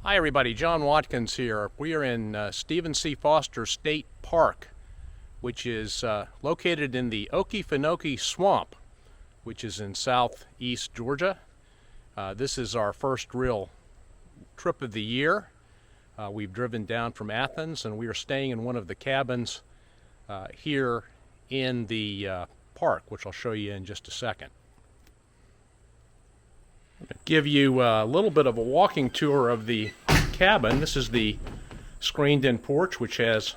Hi everybody, John Watkins here. We are in Stephen C. Foster State Park, which is located in the Okefenokee Swamp, which is in southeast Georgia. This is our first real trip of the year. We've driven down from Athens and we are staying in one of the cabins here in the park, which I'll show you in just a second. Give you a little bit of a walking tour of the cabin. This is the screened-in porch, which has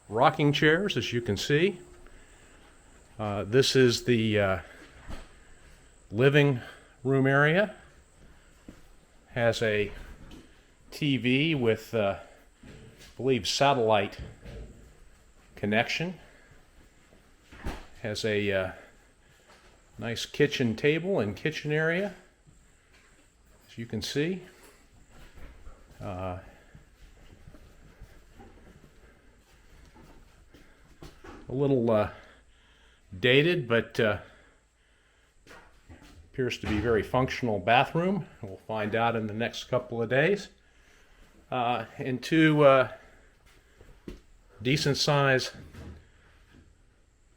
rocking chairs, as you can see. This is the living room area. Has a TV with, I believe, satellite connection. Has a nice kitchen table and kitchen area, as you can see. A little dated, but appears to be very functional bathroom. We'll find out in the next couple of days. And two decent size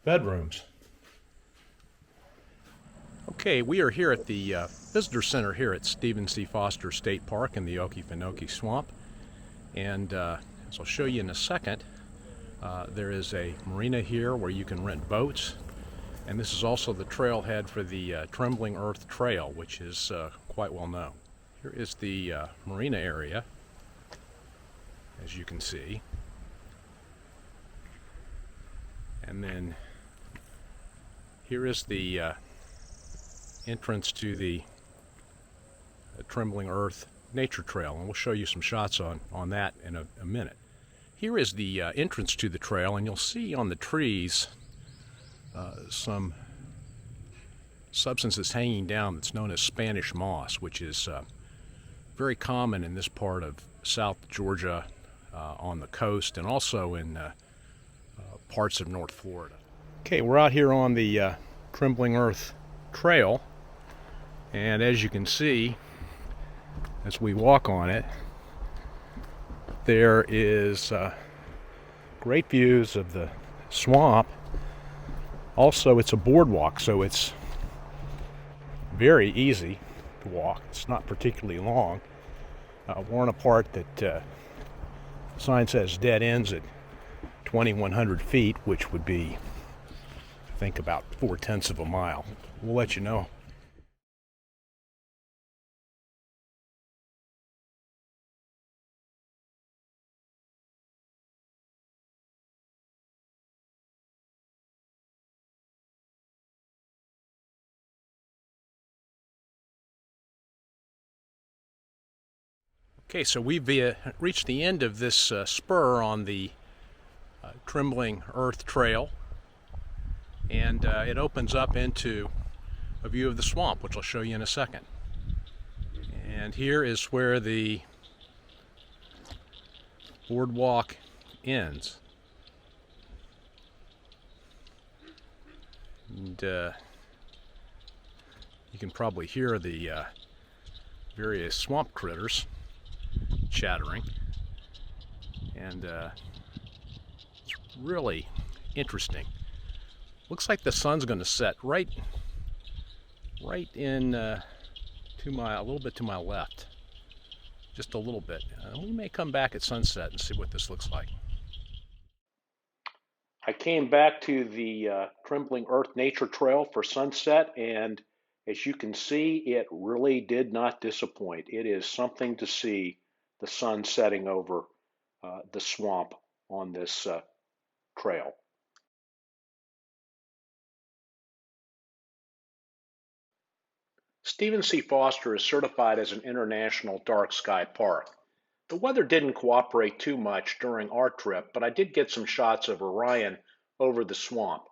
bedrooms. Okay, we are here at the visitor center here at Stephen C. Foster State Park in the Okefenokee Swamp, and as I'll show you in a second, there is a marina here where you can rent boats, and this is also the trailhead for the Trembling Earth Trail, which is quite well known. Here is the marina area, as you can see, and then here is the entrance to the Trembling Earth Nature Trail, and we'll show you some shots on that in a minute. Here is the entrance to the trail, and you'll see on the trees some substances hanging down that's known as Spanish moss, which is very common in this part of South Georgia on the coast, and also in parts of North Florida. Okay, we're out here on the Trembling Earth Trail, and as you can see, as we walk on it, there is great views of the swamp. Also, it's a boardwalk, so it's very easy to walk. It's not particularly long. We're on a part that the sign says dead ends at 2,100 feet, which would be, I think, about 4/10 of a mile. We'll let you know. Okay, so we've reached the end of this spur on the Trembling Earth Trail, and it opens up into a view of the swamp, which I'll show you in a second. And here is where the boardwalk ends. And you can probably hear the various swamp critters chattering, and it's really interesting. Looks like the sun's going to set right in 2 miles, a little bit to my left, just a little bit. We may come back at sunset and see what this looks like. I came back to the Trembling Earth Nature Trail for sunset, and as you can see, it really did not disappoint. It is something to see the sun setting over the swamp on this trail. Stephen C. Foster is certified as an international dark sky park. The weather didn't cooperate too much during our trip, but I did get some shots of Orion over the swamp.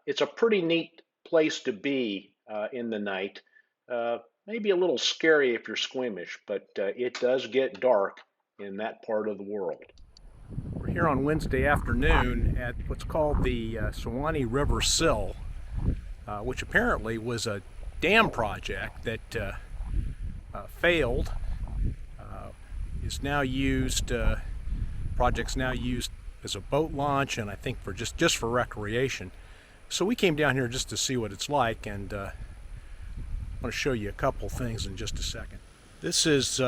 It's a pretty neat place to be in the night. Maybe a little scary if you're squeamish, but it does get dark in that part of the world. We're here on Wednesday afternoon at what's called the Suwanee River Sill, which apparently was a dam project that failed is now used, project's now used as a boat launch, and I think for just for recreation. So we came down here just to see what it's like, and I want to show you a couple things in just a second. This is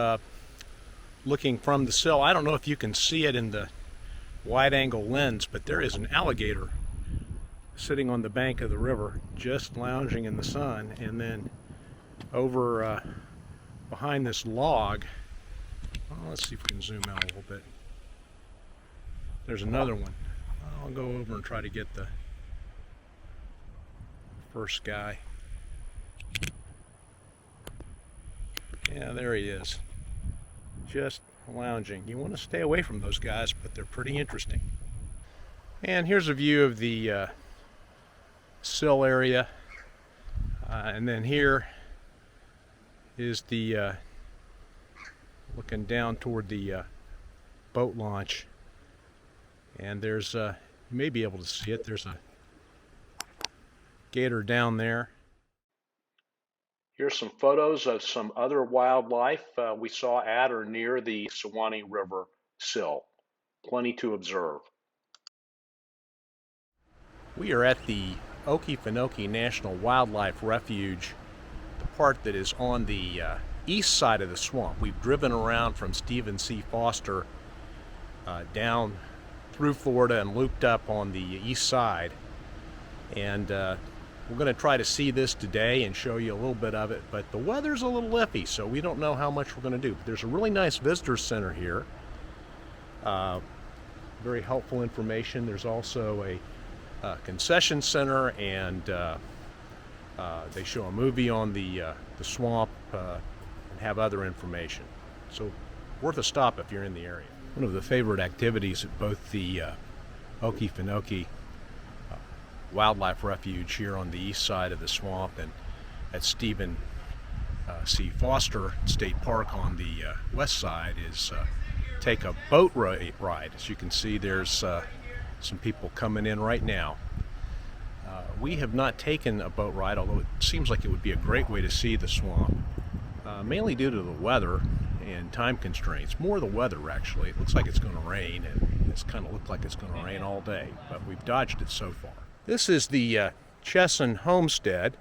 looking from the sill. I don't know if you can see it in the wide angle lens, but there is an alligator sitting on the bank of the river, just lounging in the sun. And then over behind this log, well, let's see if we can zoom out a little bit. There's another one. I'll go over and try to get the first guy. Yeah, there he is, just lounging. You want to stay away from those guys, but they're pretty interesting. And here's a view of the Sill area, and then here is the looking down toward the boat launch, and there's you may be able to see it, there's a gator down there. Here's some photos of some other wildlife we saw at or near the Suwanee River sill. Plenty to observe. We are at the Okefenokee National Wildlife Refuge, the part that is on the east side of the swamp. We've driven around from Stephen C. Foster down through Florida and looped up on the east side. And we're going to try to see this today and show you a little bit of it, but the weather's a little iffy, so we don't know how much we're going to do. But there's a really nice visitor center here. Very helpful information. There's also a concession center, and they show a movie on the swamp and have other information. So worth a stop if you're in the area. One of the favorite activities at both the Okefenokee Wildlife Refuge here on the east side of the swamp and at Stephen C. Foster State Park on the west side is take a boat ride. As you can see, there's some people coming in right now. We have not taken a boat ride, although it seems like it would be a great way to see the swamp, mainly due to the weather and time constraints. More the weather, actually. It looks like it's going to rain, and it's kind of looked like it's going to rain all day, but we've dodged it so far. This is the Chesson Homestead,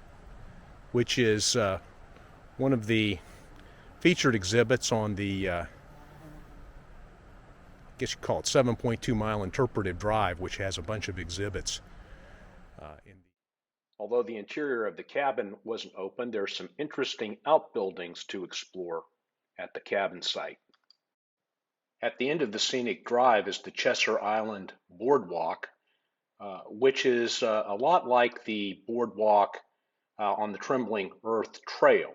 which is one of the featured exhibits on the, I guess you call it 7.2 mile interpretive drive, which has a bunch of exhibits. Although the interior of the cabin wasn't open, there's some interesting outbuildings to explore at the cabin site. At the end of the scenic drive is the Chesser Island Boardwalk, which is a lot like the boardwalk on the Trembling Earth Trail,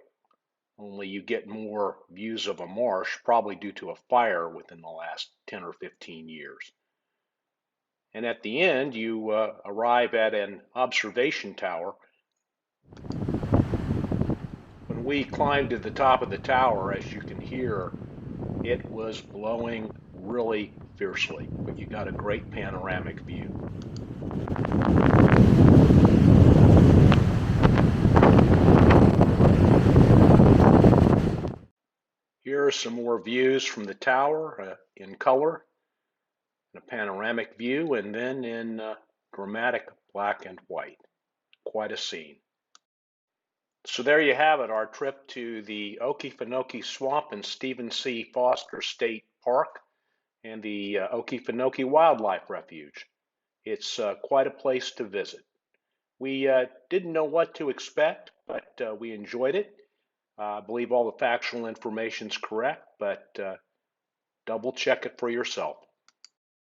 only you get more views of a marsh, probably due to a fire within the last 10 or 15 years. And at the end, you arrive at an observation tower. When we climbed to the top of the tower, as you can hear, it was blowing really fiercely, but you got a great panoramic view. Here are some more views from the tower in color, a panoramic view, and then in dramatic black and white. Quite a scene. So there you have it, our trip to the Okefenokee Swamp and Stephen C. Foster State Park and the Okefenokee Wildlife Refuge. It's quite a place to visit. We didn't know what to expect, but we enjoyed it. I believe all the factual information is correct, but double check it for yourself.